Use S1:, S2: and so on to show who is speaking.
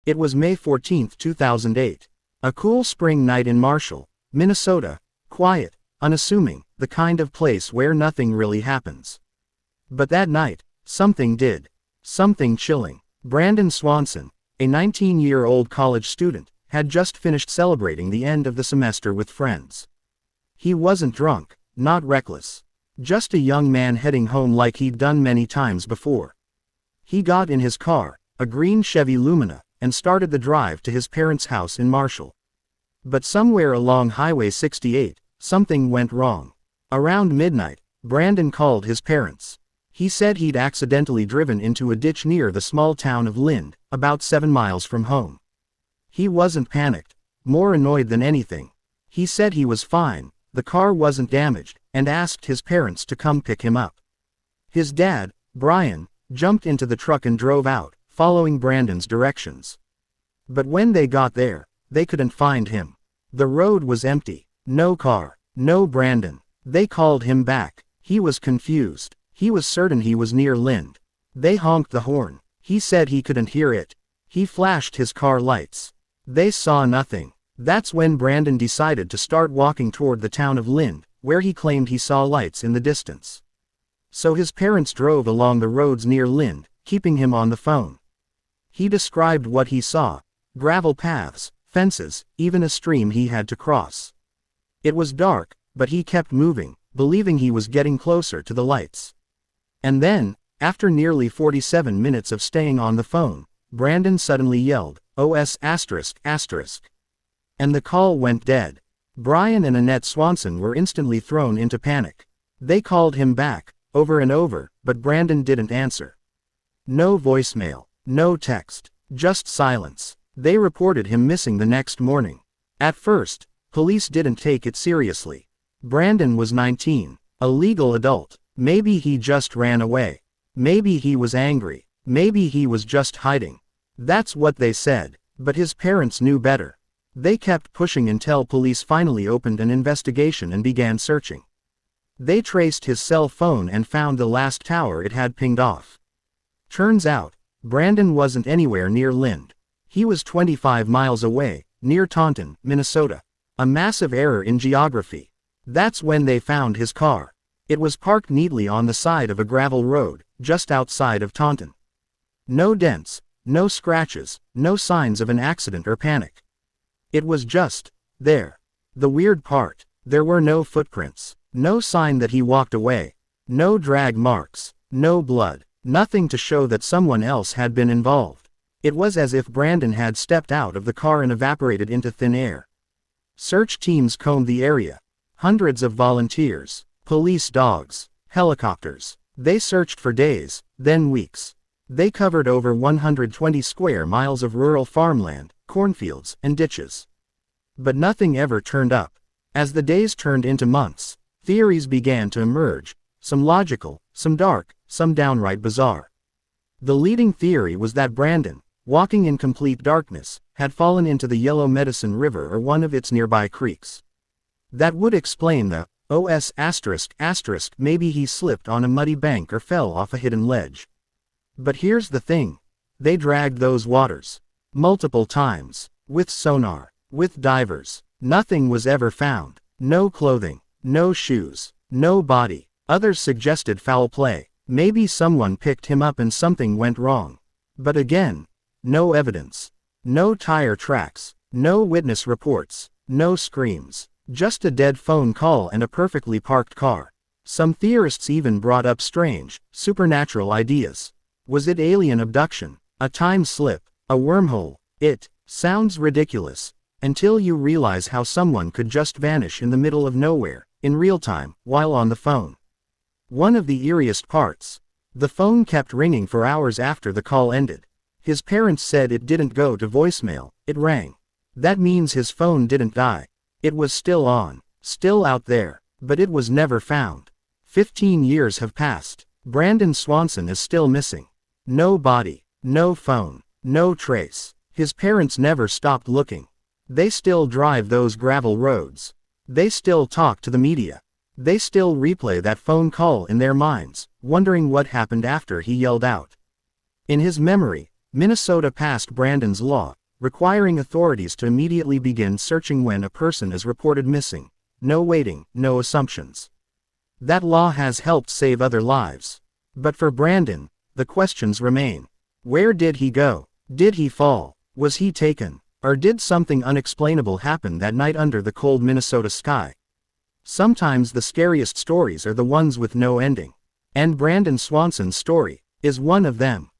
S1: It was May 14, 2008. A cool spring night in Marshall, Minnesota. Quiet, unassuming, the kind of place where nothing really happens. But that night, something did. Something chilling. Brandon Swanson, a 19-year-old college student, had just finished celebrating the end of the semester with friends. He wasn't drunk, not reckless. Just a young man heading home like he'd done many times before. He got in his car, a green Chevy Lumina, and started the drive to his parents' house in Marshall. But somewhere along Highway 68, something went wrong. Around midnight, Brandon called his parents. He said he'd accidentally driven into a ditch near the small town of Lind, about 7 miles from home. He wasn't panicked, more annoyed than anything. He said he was fine, the car wasn't damaged, and asked his parents to come pick him up. His dad, Brian, jumped into the truck and drove out, following Brandon's directions. But when they got there, they couldn't find him. The road was empty. No car. No Brandon. They called him back. He was confused. He was certain he was near Lind. They honked the horn. He said he couldn't hear it. He flashed his car lights. They saw nothing. That's when Brandon decided to start walking toward the town of Lind, where he claimed he saw lights in the distance. So his parents drove along the roads near Lind, keeping him on the phone. He described what he saw: gravel paths, fences, even a stream he had to cross. It was dark, but he kept moving, believing he was getting closer to the lights. And then, after nearly 47 minutes of staying on the phone, Brandon suddenly yelled, "OS****." And the call went dead. Brian and Annette Swanson were instantly thrown into panic. They called him back, over and over, but Brandon didn't answer. No voicemail, no text, just silence. They reported him missing the next morning. At first, police didn't take it seriously. Brandon was 19, a legal adult. Maybe he just ran away. Maybe he was angry. Maybe he was just hiding. That's what they said, but his parents knew better. They kept pushing until police finally opened an investigation and began searching. They traced his cell phone and found the last tower it had pinged off. Turns out, Brandon wasn't anywhere near Lind. He was 25 miles away, near Taunton, Minnesota. A massive error in geography. That's when they found his car. It was parked neatly on the side of a gravel road, just outside of Taunton. No dents, no scratches, no signs of an accident or panic. It was just there. The weird part, there were no footprints, no sign that he walked away, no drag marks, no blood, nothing to show that someone else had been involved. It was as if Brandon had stepped out of the car and evaporated into thin air. Search teams combed the area. Hundreds of volunteers, police dogs, helicopters. They searched for days, then weeks. They covered over 120 square miles of rural farmland, cornfields, and ditches. But nothing ever turned up. As the days turned into months, theories began to emerge, some logical, some dark, some downright bizarre. The leading theory was that Brandon, walking in complete darkness, had fallen into the Yellow Medicine River or one of its nearby creeks. That would explain the OS****. Maybe he slipped on a muddy bank or fell off a hidden ledge. But here's the thing. They dragged those waters. Multiple times. With sonar. With divers. Nothing was ever found. No clothing. No shoes. No body. Others suggested foul play. Maybe someone picked him up and something went wrong. But again, no evidence. No tire tracks. No witness reports. No screams. Just a dead phone call and a perfectly parked car. Some theorists even brought up strange, supernatural ideas. Was it alien abduction? A time slip? A wormhole? It sounds ridiculous, until you realize how someone could just vanish in the middle of nowhere, in real time, while on the phone. One of the eeriest parts. The phone kept ringing for hours after the call ended. His parents said it didn't go to voicemail, it rang. That means his phone didn't die. It was still on, still out there, but it was never found. 15 years have passed. Brandon Swanson is still missing. No body, no phone, no trace. His parents never stopped looking. They still drive those gravel roads. They still talk to the media. They still replay that phone call in their minds, wondering what happened after he yelled out. In his memory, Minnesota passed Brandon's law, requiring authorities to immediately begin searching when a person is reported missing. No waiting, no assumptions. That law has helped save other lives. But for Brandon, the questions remain. Where did he go? Did he fall? Was he taken? Or did something unexplainable happen that night under the cold Minnesota sky? Sometimes the scariest stories are the ones with no ending. And Brandon Swanson's story is one of them.